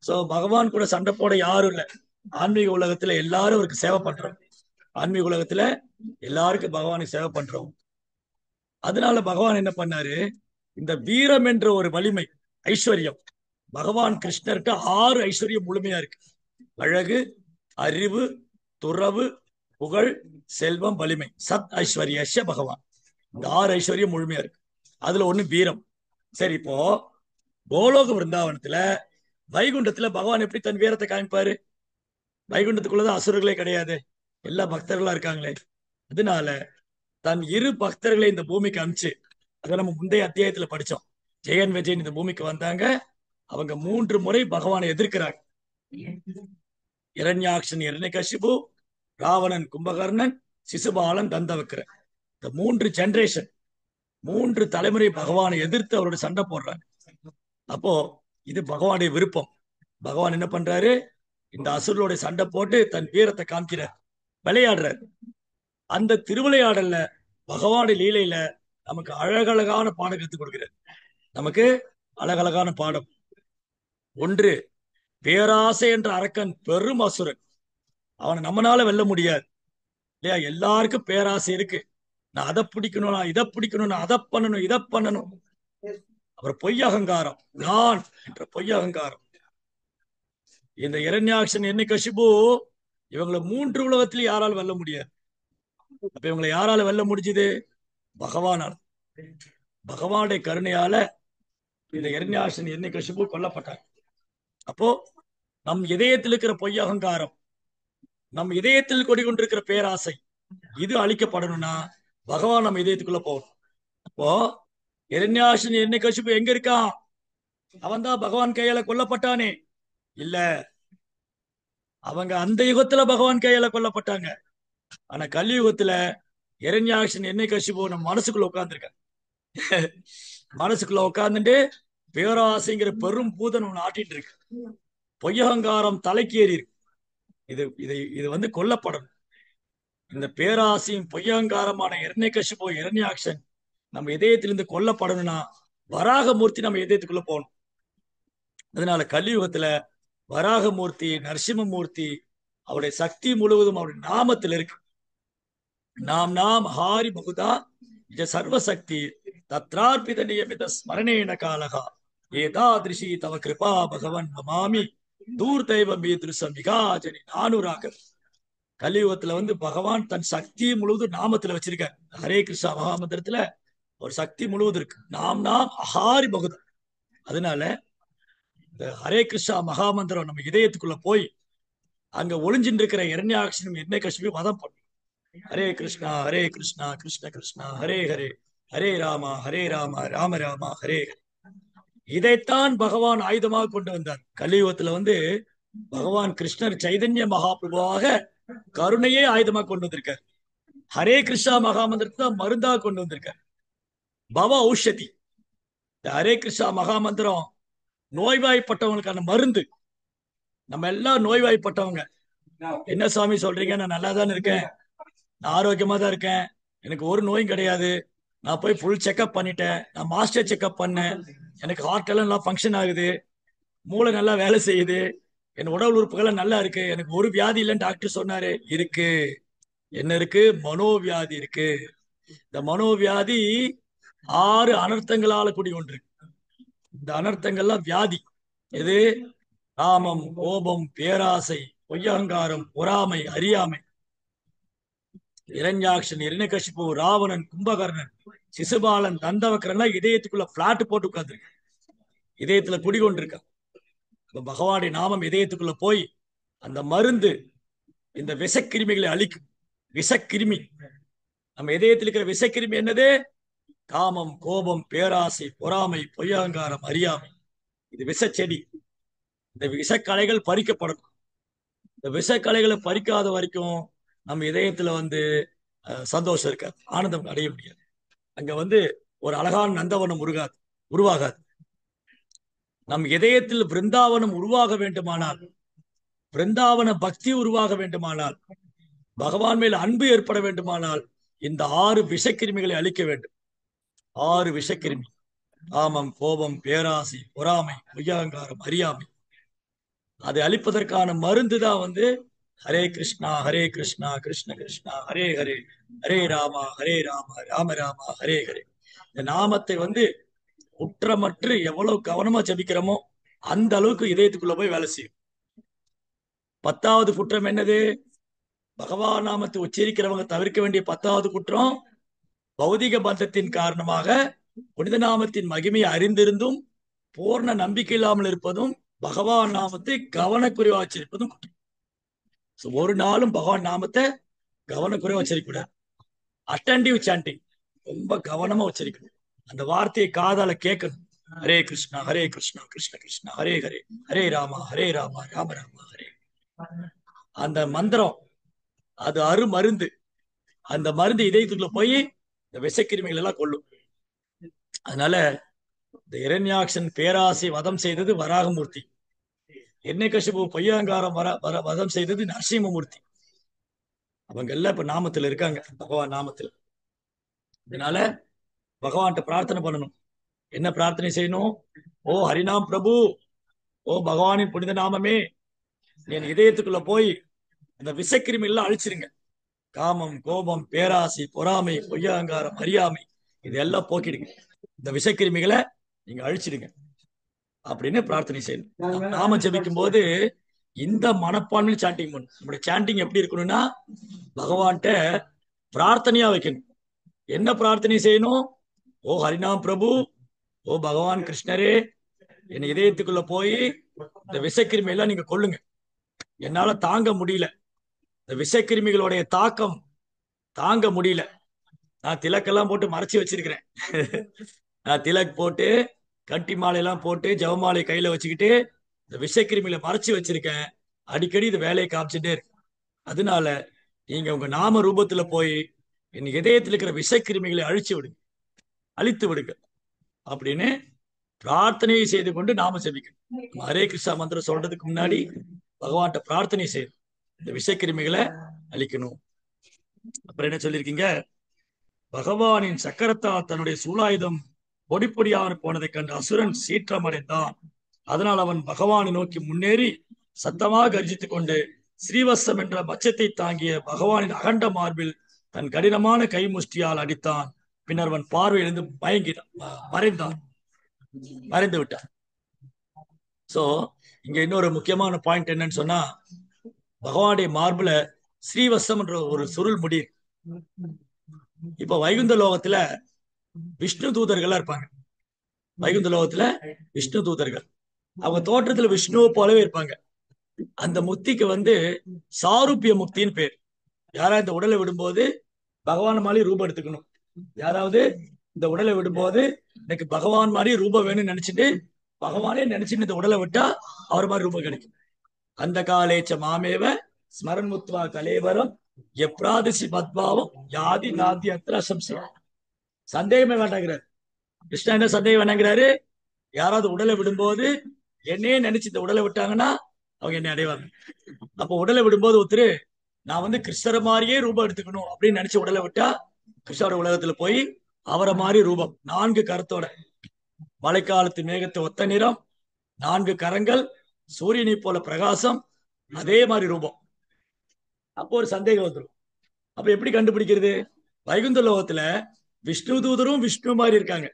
சோ பகவான் கூட சண்டை போட யாரும் இல்ல. ஆன்மீக உலகத்துல எல்லாரும் அவருக்கு சேவை பண்றோம். ஆன்மீக உலகத்துல எல்லாருக்கும் பகவானுக்கு சேவை பண்றோம். அதனால பகவான் என்ன பண்ணாரு, இந்த வீரம் என்ற ஒரு வலிமை, ஐஸ்வர்யம், பகவான் கிருஷ்ணர்கிட்ட 6 ஐஸ்வர்யம் முழுமையா இருக்கு. அழகு, அறிவு, துறவு, புகழ், செல்வம், வலிமை. சத் ஐஸ்வர்யஷ பகவான். இந்த 6 ஐஸ்வர்யம் முழுமையா இருக்கு. அதுல ஒண்ணு வீரம். சரி, இப்போ கோலோக விருந்தாவனத்துல வைகுண்டத்துல பகவான் எப்படி தன் வீரத்தை காமிப்பாரு? வைகுண்டத்துக்குள்ளதான் அசுரர்களே கிடையாது, எல்லா பக்தர்களா இருக்காங்களே. அதனால தன் இரு பக்தர்களை இந்த பூமிக்கு அனுப்பிச்சு, அதை நம்ம முந்தைய அத்தியாயத்துல படிச்சோம். ஜெயன் விஜயன் இந்த பூமிக்கு வந்தாங்க. அவங்க 3 முறை பகவானை எதிர்க்கிறாங்க. இரண்யாக்ஷன் இரண்யகசிபு, ராவணன் கும்பகர்ணன், சிசுபாலன் தந்தவக்கரன். இந்த 3 ஜெனரேஷன், 3 தலைமுறை பகவானை எதிர்த்து அவரோட சண்டை போடுறாங்க. அப்போ இது பகவானுடைய விருப்பம். பகவான் என்ன பண்றாரு, இந்த அசுரோட சண்டை போட்டு தன் வீரத்தை காமிக்கிறார், விளையாடுறார். அந்த திருவிளையாடல்ல பகவானுடைய லீலையில நமக்கு அழகழகான பாடம் கற்றுக் கொடுக்கிறார். நமக்கு அழகழகான பாடம். ஒன்று, பேராசை என்ற அரக்கன் பெரும் அசுரன். அவனை நம்மளால வெல்ல முடியாது இல்லையா? எல்லாருக்கும் பேராசை இருக்கு. நான் அதை பிடிக்கணும், நான் இதை பிடிக்கணும், நான் அதை பண்ணணும், இதை பண்ணணும். அப்புறம் பொய் அகங்காரம், நான் என்ற பொய் அகங்காரம். இந்த இரண்யாக்ஷன் இரண்யகசிபு இவங்களை 3 உலகத்திலும் யாரால் வெல்ல முடியாது. அப்ப இவங்களை யாரால வெல்ல முடிஞ்சது? பகவானால். பகவானுடைய கருணையால இந்த இரண்யாக்ஷன் இரண்யகசிபு கொல்லப்பட்டாங்க. அப்போ நம் இதயத்தில் இருக்கிற பொய் அகங்காரம், நம் இதயத்தில் கொண்டிருக்கிற பேராசை, இது அழிக்கப்படணும்னா பகவான் நம்ம இதயத்துக்குள்ள போகணும். அப்போ இரண்யாக்ஷன் இரண்யகசிபு எங்க இருக்கான்? அவன் தான் பகவான் கையால கொல்லப்பட்டானே. இல்ல, அவங்க அந்த யுகத்துல பகவான் கையால கொல்லப்பட்டாங்க. ஆனா கலியுகத்துல இரண்யாக்ஷன் இரண்யகசிபு நம்ம மனசுக்குள்ள உட்கார்ந்துருக்க. மனசுக்குள்ள உட்கார்ந்துட்டு பேராசைங்கிற பெரும் பூதன் ஒண்ணு ஆட்டிட்டு இருக்கு. பொய்யகங்காரம் தலைக்கு ஏறி இருக்கு. இது வந்து கொல்லப்படணும். இந்த பேராசையும் பொய்யகங்காரமான இரண்யகசிபு இரண்யாக்ஷன் நம்ம இதயத்திலிருந்து கொல்லப்படணும்னா வராகமூர்த்தி நம்ம இதயத்துக்குள்ள போகணும். அதனால கலியுகத்துல வராகமூர்த்தி, நரசிம்மமூர்த்தி, அவருடைய சக்தி முழுவதும் அவருடைய நாமத்தில் இருக்கு. நாம் ஹாரி பகுதா சர்வசக்தி தத்ரார்பித நியமித ஸ்மரணேன காலகா ஏதாதிருஷி தவ கிருபா பகவன் மமாமி தூர்தெய்வம் மீதிருஷம் விகாஜனி நானுராக. கலியுகத்துல வந்து பகவான் தன் சக்தி முழுவதும் நாமத்துல வச்சிருக்கார். ஹரே கிருஷ்ணா மகாமந்திரத்துல ஒரு சக்தி முழுவதும் இருக்கு. நாம் அகாரி பகுதம். அதனால இந்த ஹரே கிருஷ்ணா மகாமந்திரம் நம்ம இதயத்துக்குள்ள போய் அங்க ஒளிஞ்சின்னு இருக்கிற இரண்யாட்சனும் என்ன கஷ்மி வதம் பண்ணும். ஹரே கிருஷ்ணா கிருஷ்ண கிருஷ்ணா ஹரே ஹரே ஹரே ராமா ராம ராமா ஹரே ஹரே. இதைத்தான் பகவான் ஆயுதமாக கொண்டு வந்தார். கலியுகத்துல வந்து பகவான் கிருஷ்ணர் சைதன்ய மகாபிரபுவாக கருணையே ஆயுதமாக கொண்டு வந்திருக்கார். ஹரே கிருஷ்ணா மகாமந்திரத்தை தான் மருந்தாக கொண்டு வந்திருக்கார். பவ ஔஷதி. இந்த ஹரே கிருஷ்ணா மகாமந்திரம் நோய்வாய்ப்பட்டவங்களுக்கான மருந்து. நம்ம எல்லாம் நோய்வாய்ப்பட்டவங்க. என்ன சாமி சொல்றீங்க? நான் நல்லா தான் இருக்கேன், நான் ஆரோக்கியமா தான் இருக்கேன், எனக்கு ஒரு நோயும் கிடையாது, நான் போய் ஃபுல் செக்அப் பண்ணிட்டேன், நான் மாஸ்டர் செக்அப் பண்ணேன், எனக்கு ஹார்ட் எல்லாம் நல்லா ஃபங்க்ஷன் ஆகுது, மூளை நல்லா வேலை செய்யுது, என் உடல் உறுப்புகள் நல்லா இருக்கு, எனக்கு ஒரு வியாதி இல்லைன்னு டாக்டர் சொன்னாரு. இருக்கு. என்ன இருக்கு? மனோவியாதி இருக்கு. இந்த மனோவியாதி 6 அனர்த்தங்களால கூடி ஒன்று. இந்த அனர்த்தங்கள்லாம் வியாதி. எது? காமம், கோபம், பேராசை, பொய்யகங்காரம், பொறாமை, அறியாமை. இரண்யாக்ஷன், இரண்யகசிபு, ராவணன், கும்பகர்ணன், சிசுபாலன், தந்தவக்கரன் இதயத்துக்குள்ள பிளாட் போட்டு உட்கார்ந்துருக்க. இதயத்துல குடிகொண்டிருக்க. பகவானுடைய நாமம் இதயத்துக்குள்ள போய் அந்த மருந்து இந்த விஷக்கிருமிகளை அழிக்கும். விஷக்கிருமி நம்ம இதயத்தில் இருக்கிற விஷக்கிருமி என்னது? காமம், கோபம், பேராசை, பொறாமை, பொய்யகங்காரம், அறியாமை. இது விஷ செடி. இந்த விஷக்கலைகள் பறிக்கப்படணும். இந்த விஷக்கலைகளை பறிக்காத வரைக்கும் நம்ம இதயத்துல வந்து சந்தோஷம் இருக்காது, ஆனந்தம் அடைய முடியாது. அங்க வந்து ஒரு அழகான நந்தவனம் உருவாகாது. நம் இதயத்தில் பிருந்தாவனம் உருவாக வேண்டுமானால், பிருந்தாவன பக்தி உருவாக வேண்டுமானால், பகவான் மேல் அன்பு ஏற்பட வேண்டுமானால் இந்த 6 விஷக்கிருமிகளை அழிக்க வேண்டும். 6 விஷக்கிருமி: காமம், கோபம், பேராசை, பொறாமை, பொய்யகங்காரம், அறியாமை. அதை அழிப்பதற்கான மருந்து தான் வந்து ஹரே கிருஷ்ணா கிருஷ்ண கிருஷ்ணா ஹரே ஹரே ஹரே ராமா ராம ராமா ஹரே ஹரே. இந்த நாமத்தை வந்து குற்றமற்று எவ்வளவு கவனமா ஜபிக்கிறோமோ அந்த அளவுக்கு இதயத்துக்குள்ள போய் வேலை செய்யும். 10வது குற்றம் என்னது? பகவான் நாமத்தை உச்சரிக்கிறவங்க தவிர்க்க வேண்டிய 10வது குற்றம், பௌதிக பந்தத்தின் காரணமாக புனித நாமத்தின் மகிமையை அறிந்திருந்தும் பூர்ண நம்பிக்கை இல்லாமல் இருப்பதும், பகவான் நாமத்தை கவனக்குறைவா உச்சரிப்பதும் குற்றம். ஒரு நாளும் பகவான் நாமத்தை கவனக்குறைவா உச்சரிக்கூடாது. அட்டென்டிவ் சாண்டிங், ரொம்ப கவனமா உச்சரிக்கணும். அந்த வார்த்தையை காதால கேட்கணும். ஹரே கிருஷ்ணா கிருஷ்ண கிருஷ்ணா ஹரே ஹரே ஹரே ராமா ராம ராம ஹரே. அந்த மந்திரம் அது அருமருந்து. அந்த மருந்து இதயத்துக்குள்ள போய் இந்த விஷக்கிருமிகள் எல்லாம் கொள்ளும். அதனால இந்த இரண்யாக்ஷன் பேராசை வதம் செய்தது வராகமூர்த்தி, இரண்யகசிபு பொய்யகங்காரம் வதம் செய்தது நரசிம்மமூர்த்தி. அவங்க எல்லாம் இப்ப நாமத்துல இருக்காங்க, பகவான் நாமத்துல. அதனால பகவான்கிட்ட பிரார்த்தனை பண்ணணும். என்ன பிரார்த்தனை செய்யணும்? ஓ ஹரிநாம் பிரபு, ஓ பகவானின் புனித நாமமே, என் இதயத்துக்குள்ள போய் அந்த விஷக்கிருமி எல்லாம் அழிச்சிருங்க. காமம், கோபம், பேராசை, பொறாமை, பொய்யகங்காரம், அறியாமை, இதெல்லாம் போக்கிடுங்க. இந்த விஷக்கிருமிகளை நீங்க அழிச்சிடுங்க அப்படின்னு பிரார்த்தனை செய்யணும். நாம ஜபிக்கும் போது இந்த மனப்பான்மையில் சாண்டிங் பண்ணணும். நம்முடைய சாண்டிங் எப்படி இருக்கணும்னா, பகவான்கிட்ட பிரார்த்தனையா வைக்கணும். என்ன பிரார்த்தனை செய்யணும்? ஓ ஹரிநாம் பிரபு, ஓ பகவான் கிருஷ்ணரே, என் இதயத்துக்குள்ள போய் இந்த விஷக்கிருமி எல்லாம் நீங்க கொல்லுங்க. என்னால தாங்க முடியல, இந்த விஷக்கிருமிகளுடைய தாக்கம் தாங்க முடியல. நான் திலக்கெல்லாம் போட்டு மறைச்சு வச்சிருக்கிறேன். நான் திலக் போட்டு, கட்டி மாலையெல்லாம் போட்டு, ஜவமாலை கையில வச்சுக்கிட்டு இந்த விஷக்கிருமிகளை மறைச்சு வச்சிருக்கேன். அடிக்கடி இது வேலையை காமிச்சுட்டே இருக்கு. அதனால நீங்க உங்க நாம ரூபத்துல போய் என் இதயத்தில் இருக்கிற விஷக்கிருமிகளை அழித்து விடுங்க அப்படின்னு பிரார்த்தனையை செய்து கொண்டு நாம ஜபிக்கணும். ஹரே கிருஷ்ணா மந்திரம் சொல்றதுக்கு முன்னாடி பகவான்கிட்ட பிரார்த்தனை செய்யணும், இந்த விஷக்கிருமிகளை அழிக்கணும். அப்புறம் என்ன சொல்லியிருக்கீங்க? பகவானின் சக்கரத்தால் தன்னுடைய சூலாயுதம் பொடி பொடியான போனதை கண்டு அசுரன் சீற்றம் அடைந்தான். அதனால் அவன் பகவானை நோக்கி முன்னேறி சத்தமாக கர்ஜித்துக் கொண்டு ஸ்ரீவத்சம் என்ற மச்சத்தை தாங்கிய பகவானின் அகண்ட மார்பில் தன் கடினமான கை முஷ்டியால் அடித்தான். பின்னர் அவன் பார்வையிலிருந்து மயங்கினான், மறைந்து விட்டான். சோ இங்க இன்னொரு முக்கியமான பாயிண்ட் என்னன்னு சொன்னா, பகவானுடைய மார்புல ஸ்ரீவசம் என்ற ஒரு சுருள் முடி. இப்ப வைகுந்த லோகத்துல விஷ்ணு தூதர்கள் இருப்பாங்க. வைகுந்த லோகத்துல விஷ்ணு தூதர்கள் அவங்க தோற்றத்துல விஷ்ணுவை போலவே இருப்பாங்க. அந்த முக்திக்கு வந்து சாரூபிய முக்தின்னு பேர். யாரா இந்த உடலை விடும்போது பகவான் மாதிரி ரூபம் எடுத்துக்கணும். யாராவது இந்த உடலை விடும்போது எனக்கு பகவான் மாதிரி ரூபம் வேணும்னு நினைச்சிட்டு பகவானே நினைச்சுட்டு இந்த உடலை விட்டா அவர் மாதிரி ரூபம் கிடைக்கும். அந்த காலேச்ச மாமேவ ஸ்மரன் முத்வா கலேவரம் எப்ராதிசி பத்பாவம் யாதி நாதி அத்திர சம்சயம். சந்தேகமே வேண்டாங்கிறாரு கிருஷ்ணா. என்ன சந்தேகம் வேண்டாங்கிறாரு? யாராவது உடலை விடும்போது என்னையே நினைச்சு இந்த உடலை விட்டாங்கன்னா அவங்க என்னை அடைவாங்க. அப்போ உடலை விடும்போது ஒருத்தர் நான் வந்து கிருஷ்ணரை மாதிரியே ரூபம் எடுத்துக்கணும் அப்படின்னு நினைச்சு உடலை விட்டா கிருஷ்ணரோட உலகத்துல போய் அவரை மாதிரி ரூபம் 4 கரத்தோட, மழைக்காலத்து மேகத்தை ஒத்த நிறம், 4 கரங்கள், சூரியனை போல பிரகாசம், அதே மாதிரி ரூபம். அப்போ ஒரு சந்தேகம் வந்துடும். அப்ப எப்படி கண்டுபிடிக்கிறது? வைகுந்த லோகத்துல விஷ்ணு தூதரும் விஷ்ணு மாதிரி இருக்காங்க.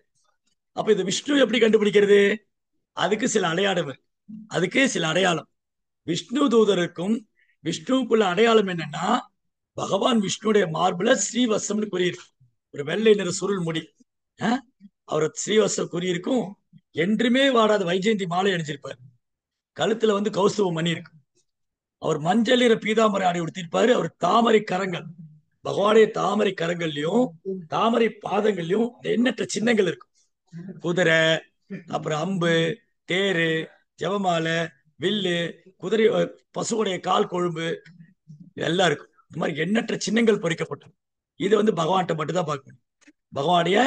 அப்ப இது விஷ்ணு எப்படி கண்டுபிடிக்கிறது? அதுக்கு சில அடையாளம். விஷ்ணு தூதருக்கும் விஷ்ணுவுக்குள்ள அடையாளம் என்னன்னா, பகவான் விஷ்ணுடைய மார்புல ஸ்ரீவசம்னு குறியிருக்கு. ஒரு வெள்ளை நிற சுருள் முடி. அவர் ஸ்ரீவசம் குறியிருக்கும். என்றுமே வாடாத வைஜெயந்தி மாலை அணிஞ்சிருப்பார். கழுத்துல வந்து கௌஸ்துவ மணி இருக்கு. அவர் மஞ்சள் நிற பீதாம்பரை ஆடை உடுத்திருப்பாரு. அவர் தாமரை கரங்கள், பகவானுடைய தாமரை கரங்கள்லயும் தாமரை பாதங்கள்லயும் எண்ணற்ற சின்னங்கள் இருக்கும். குதிரை, அப்புறம் அம்பு, தேரு, ஜெபமாலை, வில்லு, குதிரை, பசுவுடைய கால் கொழும்பு எல்லாம் இருக்கும். இந்த மாதிரி எண்ணற்ற சின்னங்கள் பொறிக்கப்பட்டது. இது வந்து பகவான்கிட்ட மட்டும்தான் பார்க்கணும். பகவானுடைய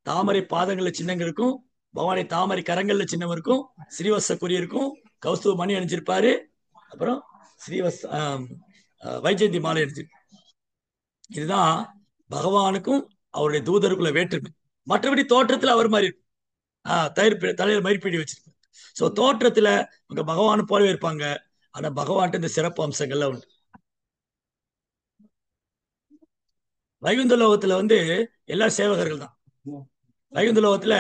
தாமரை பாதங்கள்ல சின்னங்கள் இருக்கும், பகவானுடைய தாமரை கரங்கள்ல சின்னம் இருக்கும், ஸ்ரீவத்ச குறி இருக்கும், கௌஸ்துவ மணி அணிஞ்சிருப்பாரு, அப்புறம் வைஜெயந்தி மாலை அணிஞ்சிருப்பாரு. இதுதான் பகவானுக்கும் அவருடைய தூதருக்குள்ள வேற்றுமை. மற்றபடி தோற்றத்துல அவர் மாதிரி இருக்கும். தலையில மயிர்பீடி வச்சிருப்பாரு. சோ தோற்றத்துல அங்க பகவானு போலவே இருப்பாங்க. ஆனா பகவான்ட்டு இந்த சிறப்பு அம்சங்கள்லாம் உண்டு. வைகுந்த லோகத்துல வந்து எல்லா சேவகர்கள் தான். வைகுந்த லோகத்துல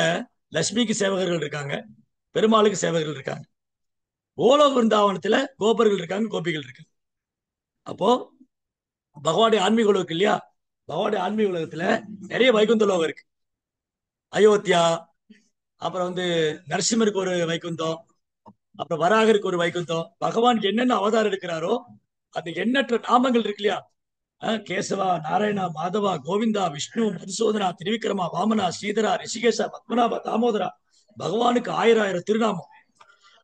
லட்சுமிக்கு சேவகர்கள் இருக்காங்க, பெருமாளுக்கு சேவகர்கள் இருக்காங்க. கோலோக விருந்தாவனத்துல கோபர்கள் இருக்காங்க, கோபிகள் இருக்காங்க. அப்போ பகவானுடைய ஆன்மீக உலகம் இல்லையா? பகவானுடைய ஆன்மீக உலகத்துல நிறைய வைகுந்த லோகம் இருக்கு. அயோத்தியா, அப்புறம் வந்து நரசிம்மருக்கு ஒரு வைகுந்தம், அப்புறம் வராகருக்கு ஒரு வைகுந்தம். பகவானுக்கு என்னென்ன அவதாரம் எடுக்கிறாரோ அந்த எண்ணற்ற நாமங்கள் இருக்கு இல்லையா? கேசவா, நாராயணா, மாதவா, கோவிந்தா, விஷ்ணு, மதுசூதனா, திரிவிக்ரமா, வாமனா, ஸ்ரீதரா, ரிஷிகேஷா, பத்மநாபா, தாமோதரா. பகவானுக்கு 1000 திருநாமம்.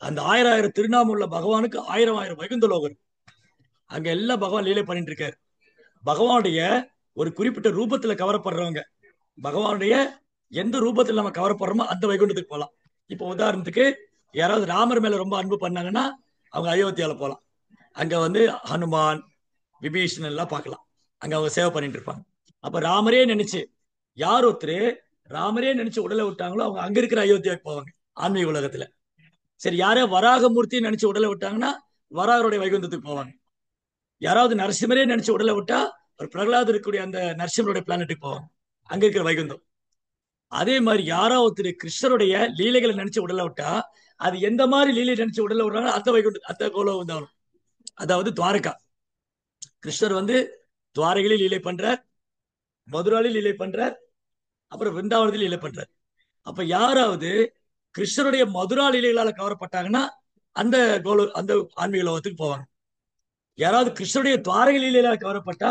அந்த 1000 திருநாமம் உள்ள பகவானுக்கு 1000 வைகுந்த லோகம். அங்க எல்லாம் பகவான் லீலை பண்ணிட்டு இருக்காரு. பகவானுடைய ஒரு குறிப்பிட்ட ரூபத்துல கவரப்படுறவங்க, பகவானுடைய எந்த ரூபத்தில் நம்ம கவரப்படுறோமோ அந்த வைகுண்டத்துக்கு போகலாம். இப்போ உதாரணத்துக்கு யாராவது ராமர் மேல ரொம்ப அன்பு பண்ணாங்கன்னா அவங்க அயோத்தியால போகலாம். அங்க வந்து ஹனுமான், விபீஷன் எல்லாம் பார்க்கலாம். அங்க அவங்க சேவை பண்ணிட்டு இருப்பாங்க. அப்ப ராமரே நினைச்சு யார் ஒருத்தர் ராமரே நினைச்சு உடலை விட்டாங்களோ அவங்க அங்க இருக்கிற அயோத்தியாவுக்கு போவாங்க ஆன்மீக உலகத்துல. சரி, யாரே வராகமூர்த்தி நினைச்சு உடலை விட்டாங்கன்னா வராகருடைய வைகுந்தத்துக்கு போவாங்க. யாராவது நரசிம்மரே நினைச்சு உடலை விட்டா ஒரு பிரகலாத் இருக்கக்கூடிய அந்த நரசிம்மருடைய பிளானட்டுக்கு போவாங்க, அங்க இருக்கிற வைகுந்தம். அதே மாதிரி யாராவது ஒருத்தர் கிருஷ்ணருடைய லீலைகளை நினைச்சு உடலை விட்டா அது எந்த மாதிரி லீலை நினைச்சு உடலை விடுறாங்க அந்த வைகுண்டம், அந்த கோலோகம். அதாவது துவாரகா. கிருஷ்ணர் வந்து துவாரகையில லீலை பண்றார், மதுராவில் லீலை பண்றார், அப்புறம் விருந்தாவனத்தில் லீலை பண்றார். அப்ப யாராவது கிருஷ்ணருடைய மதுரா லீலைகளால கவரப்பட்டாங்கன்னா அந்த அந்த ஆன்மீக லோகத்துக்கு போவாங்க. யாராவது கிருஷ்ணருடைய துவாரகை லீலைகளால கவரப்பட்டா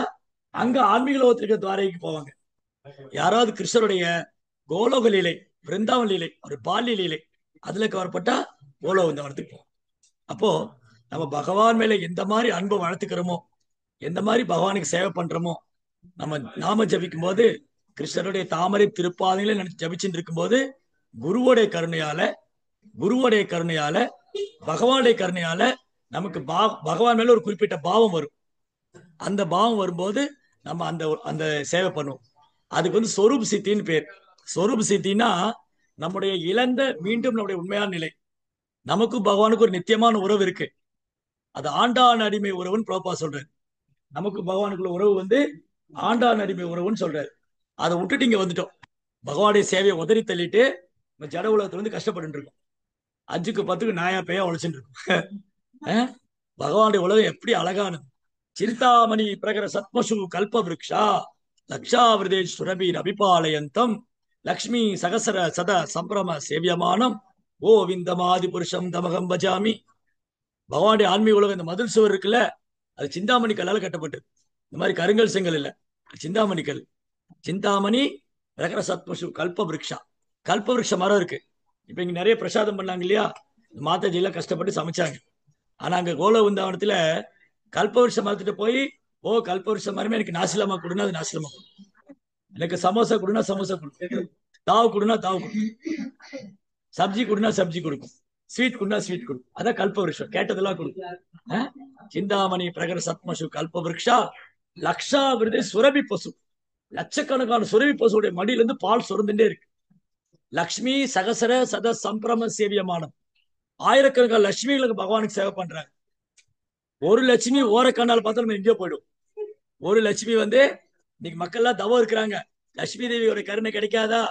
அங்க ஆன்மீக லோகத்திற்கு துவாரகைக்கு போவாங்க. யாராவது கிருஷ்ணருடைய கோலோக லீலை, விருந்தாவன் லீலை, ஒரு பால்ய லீலை அதுல கவரப்பட்டா கோலோகந்தவனத்துக்கு போவோம். அப்போ நம்ம பகவான் மேல எந்த மாதிரி அன்பை வளர்த்துக்கிறோமோ, எந்த மாதிரி பகவானுக்கு சேவை பண்றோமோ, நம்ம நாம ஜபிக்கும் போது கிருஷ்ணருடைய தாமரை திருப்பாதையில நினைச்சு ஜபிச்சுட்டு இருக்கும் போது குருவோடைய கருணையால பகவானுடைய கருணையால நமக்கு பகவான் மேல ஒரு குறிப்பிட்ட பாவம் வரும். அந்த பாவம் வரும்போது நம்ம அந்த அந்த சேவை பண்ணுவோம். அதுக்கு வந்து சொரூப் சித்தின்னு பேர். சொரூப் சித்தின்னா நம்முடைய இழந்த மீண்டும் நம்முடைய உண்மையான நிலை. நமக்கும் பகவானுக்கு ஒரு நித்தியமான உறவு இருக்கு. அது ஆண்டான் அடிமை உறவுன்னு பிரபுபா சொல்றாரு. நமக்கு பகவானுக்குள்ள உறவு வந்து ஆண்டான் அடிமை உறவுன்னு சொல்றாரு. அதை விட்டுட்டு இங்க வந்துட்டோம். பகவானுடைய சேவையை உதறி தள்ளிட்டு நம்ம ஜட உலகத்துல வந்து கஷ்டப்பட்டு இருக்கோம். 5க்கு 10க்கு நாயா பேயா உழைச்சுட்டு இருக்கோம். பகவானுடைய உலகம் எப்படி அழகானது. சிந்தாமணி பிரகர சத்மசு கல்ப விருக்ஷா லக்ஷாவிரதே சுரபீர் அபிபாலயந்தம் லக்ஷ்மி சகசர சத சம்பிரம சேவியமானம் கோவிந்தமாதி புருஷம் தமகம் பஜாமி. பகவானுடைய ஆன்மீக உலகம் இந்த மதில் சுவர் இருக்குல்ல, அது சிந்தாமணி கல்லால கட்டப்பட்டது. இந்த மாதிரி கருங்கல் செங்கல் இல்ல, சிந்தாமணி கல். சிந்தாமணி பிரகர சத்மசு கல்ப விருக்ஷா. கல்ப விருட்ச மரம் இருக்கு. இப்ப இங்க நிறைய பிரசாதம் பண்ணாங்க இல்லையா, மாதாஜி எல்லாம் கஷ்டப்பட்டு சமைச்சாங்க. ஆனா அங்க கோல விருந்தாவனத்துல கல்பவருஷ மரத்துட்டு போய், ஓ கல்பவருஷ மரமே எனக்கு நாசிலமா கொடுனா அது நாசிலமா கொடு, எனக்கு சமோசா கொடுனா சமோசா கொடு, தாவு கொடுனா தாவு கொடு, சப்ஜி கொடுனா சப்ஜி கொடுக்கும், ஸ்வீட் கொடுனா ஸ்வீட் கொடுக்கும். அதான் கல்பவருஷம். கேட்டதெல்லாம் கொடுக்கும். சிந்தாமணி பிரகர சத்மசு கல்பவருஷா லக்ஷா விருது சுரபி பசு. லட்சக்கணக்கான சுரபி பசுடைய மடியில இருந்து பால் சுரந்துட்டே இருக்கு. லக்ஷ்மி சகசர சத சம்பிரம சேவியமானம். ஆயிரக்கணக்கான லட்சுமிகளுக்கு பகவானுக்கு சேவை பண்றாங்க. ஒரு லட்சுமி ஓரக்கண்ணால் பார்த்தா நம்ம எங்கேயோ போயிடும். ஒரு லட்சுமி வந்து இன்னைக்கு மக்கள் எல்லாம் தவம் இருக்கிறாங்க. லட்சுமி தேவியோட கருணை கிடைக்காதா?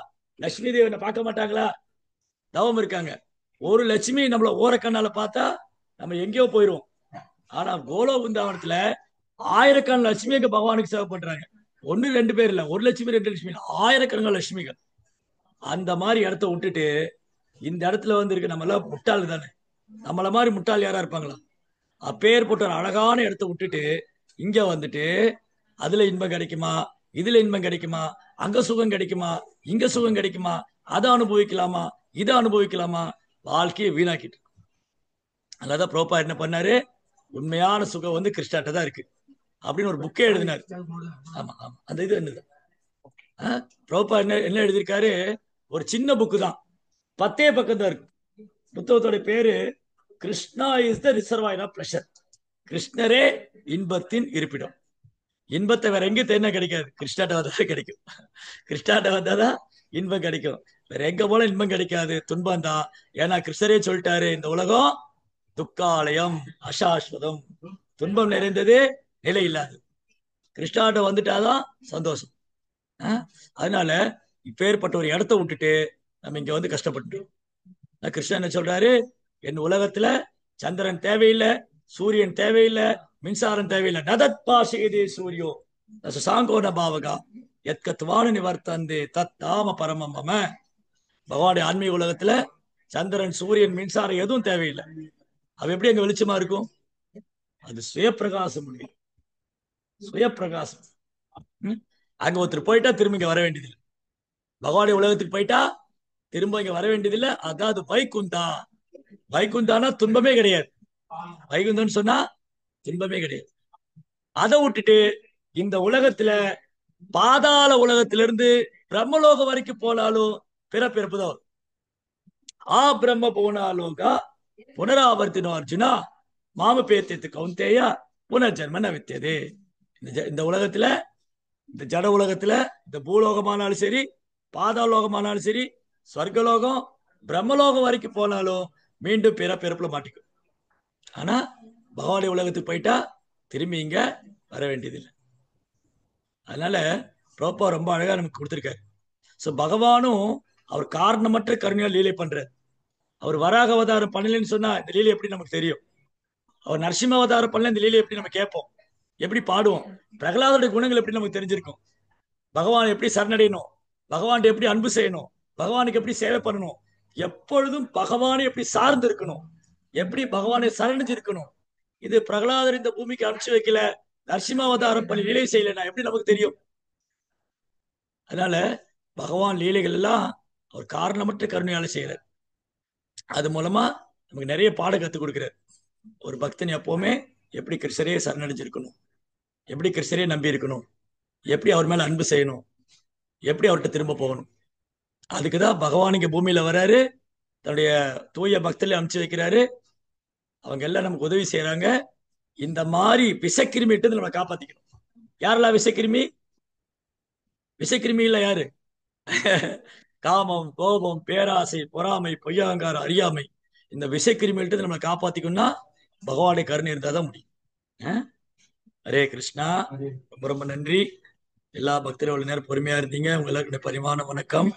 லட்சுமி தேவி பார்க்க மாட்டாங்களா? தவம் இருக்காங்க. ஒரு லட்சுமி நம்மள ஓரக்கண்ணால பார்த்தா நம்ம எங்கேயோ போயிடுவோம். ஆனா கோலோ விருந்தாவனத்துல ஆயிரக்கணக்கான லட்சுமிக்கு பகவானுக்கு சேவை பண்றாங்க. 1 2 பேர் இல்ல, 1 லட்சுமி 2 லட்சுமி, ஆயிரக்கணக்கான லட்சுமிகள். அந்த மாதிரி இடத்த விட்டுட்டு இந்த இடத்துல வந்து இருக்கு. நம்ம எல்லாம் முட்டாள் தானே, நம்மள மாதிரி முட்டாள் யாரா இருப்பாங்களா? அப்பேர் போட்ட ஒரு அழகான இடத்த விட்டுட்டு இங்க வந்துட்டு அதுல இன்பம் கிடைக்குமா, இதுல இன்பம் கிடைக்குமா, அங்க சுகம் கிடைக்குமா, இங்க சுகம் கிடைக்குமா, அதை அனுபவிக்கலாமா, இதை அனுபவிக்கலாமா, வாழ்க்கையை வீணாக்கிட்டு. அதான் ப்ரோப்பா என்ன பண்ணாரு, உண்மையான சுகம் வந்து கிருஷ்ணாட்ட தான் இருக்கு அப்படின்னு ஒரு புக்கே எழுதினாரு. ஆமா ஆமா, அந்த இது என்னது ப்ரோப்பா என்ன என்ன எழுதியிருக்காரு, ஒரு சின்ன புக்கு தான், 10 பக்கம் தான் இருக்கு. புத்தகத்தோட பேரு Krishna is the reservoir of pleasure. கிருஷ்ணரே இன்பத்தின் இருப்பிடம். இன்பத்தை வேற எங்க தேடினா கிடைக்காது, கிருஷ்ணாட்ட வந்தாதான் கிடைக்கும். கிருஷ்ணாட்ட வந்தாதான் இன்பம் கிடைக்கும். வேற எங்க போல இன்பம் கிடைக்காது, துன்பம் தான். ஏன்னா கிருஷ்ணரே சொல்லிட்டாரு, இந்த உலகம் துக்காலயம் அசாஸ்வதம், துன்பம் நிறைந்தது, நிலை இல்லாது. கிருஷ்ணாட்ட வந்துட்டாதான் சந்தோஷம். அதனால இப்பேற்பட்ட ஒரு இடத்த விட்டுட்டு நம்ம இங்க வந்து கஷ்டப்பட்டு. கிருஷ்ணன் என்ன சொல்றாரு, என் உலகத்துல சந்திரன் தேவையில்லை, சூரியன் தேவையில்லை, மின்சாரம் தேவையில்லை. நதத் பாஷேதே சூரியோ சாங்கோன பாவகா எத்கத்வான நிவர்த்தந்தே தத் தாம பரமம் மம. பகவானுடைய ஆன்மீக உலகத்துல சந்திரன் சூரியன் மின்சாரம் எதுவும் தேவையில்லை. அவ எப்படி அங்க வெளிச்சமா இருக்கும்? அது சுயப்பிரகாசம், சுயப்பிரகாசம். அங்க ஒருத்தர் போயிட்டா திரும்ப இங்க வர வேண்டியதில்லை. பகவானுடைய உலகத்துக்கு போயிட்டா திரும்ப இங்க வர வேண்டியதில்லை. அதாவது வைகுந்தா. வைகுந்தானா துன்பமே கிடையாது. வைகுந்தம்னு சொன்னா துன்பமே கிடையாது. அதை விட்டுட்டு இந்த உலகத்துல பாதாள உலகத்திலிருந்து பிரம்மலோகம் வரைக்கும் போனாலும் பிறப்பிறப்பு தான் வரும். ஆ பிரம்ம போனாலோகா புனராவர்த்தினோ அர்ஜுனா மாம பேத்தியத்து கவுந்தேயா புனர்ஜன்மன வித்தியது. இந்த உலகத்துல, இந்த ஜட உலகத்துல, இந்த பூலோகமானாலும் சரி, பாதாளோகமானாலும் சரி, ஸ்வர்கலோகம் பிரம்மலோகம் வரைக்கும் போனாலும் மீண்டும் பிறப்பிறப்புல மாட்டிக்கும். ஆனா பகவானுடைய உலகத்துக்கு போயிட்டா திரும்பி இங்க வர வேண்டியதில்லை. அதனால ப்ரோப்பா ரொம்ப அழகா நமக்கு கொடுத்திருக்காரு. சோ பகவானும் அவர் காரணமற்ற கருணையால் லீலை பண்றார். அவர் வராக அவதாரம் பண்ணலன்னு சொன்னா இந்த லீலை எப்படி நமக்கு தெரியும்? அவர் நரசிம்ம அவதாரம் பண்ணல, இந்த லீலை எப்படி நம்ம கேட்போம், எப்படி பாடுவோம்? பிரகலாதோட குணங்கள் எப்படி நமக்கு தெரிஞ்சிருக்கும்? பகவான் எப்படி சரணடையணும், பகவான் எப்படி அன்பு செய்யணும், பகவானுக்கு எப்படி சேவை பண்ணணும், எப்பொழுதும் பகவானை எப்படி சார்ந்து இருக்கணும், எப்படி பகவானை சரணிஞ்சு இருக்கணும், இது பிரகலாதர் இந்த பூமிக்கு அனுப்பிச்சு வைக்கல, நரசிம்ம அவதாரம் பண்ணி லீலை செய்யலைன்னா எப்படி நமக்கு தெரியும்? அதனால பகவான் லீலைகள் எல்லாம் அவர் காரணமற்ற கருணையால செய்யறார். அது மூலமா நமக்கு நிறைய பாடம் கத்துக் கொடுக்கிறார். ஒரு பக்தன் எப்பவுமே எப்படி கிருஷ்ணரே சரணடைஞ்சிருக்கணும், எப்படி கிருஷ்ணரே நம்பி இருக்கணும், எப்படி அவர் மேல அன்பு செய்யணும், எப்படி அவர்கிட்ட திரும்ப போகணும். அதுக்குதான் பகவான் இங்க பூமியில வராரு, தன்னுடைய தூய பக்தர்களை அனுப்பிச்சு வைக்கிறாரு. அவங்க எல்லாம் நமக்கு உதவி செய்யறாங்க. இந்த மாதிரி விஷக்கிருமிட்டு நம்ம காப்பாத்திக்கணும். யாரெல்லாம் விஷக்கிருமி? விஷக்கிருமி இல்ல யாரு? காமம், கோபம், பேராசை, பொறாமை, பொய்யாங்காரம், அறியாமை, இந்த விஷக்கிருமிட்டு நம்மளை காப்பாத்திக்கணும்னா பகவானுடைய கருணை இருந்தாதான் முடியும். ஹரே கிருஷ்ணா. ரொம்ப ரொம்ப நன்றி. எல்லா பக்தரும் இவ்வளவு நேரம் பொறுமையா இருந்தீங்க. உங்க எல்லாருக்கும் பரிமாண வணக்கம்.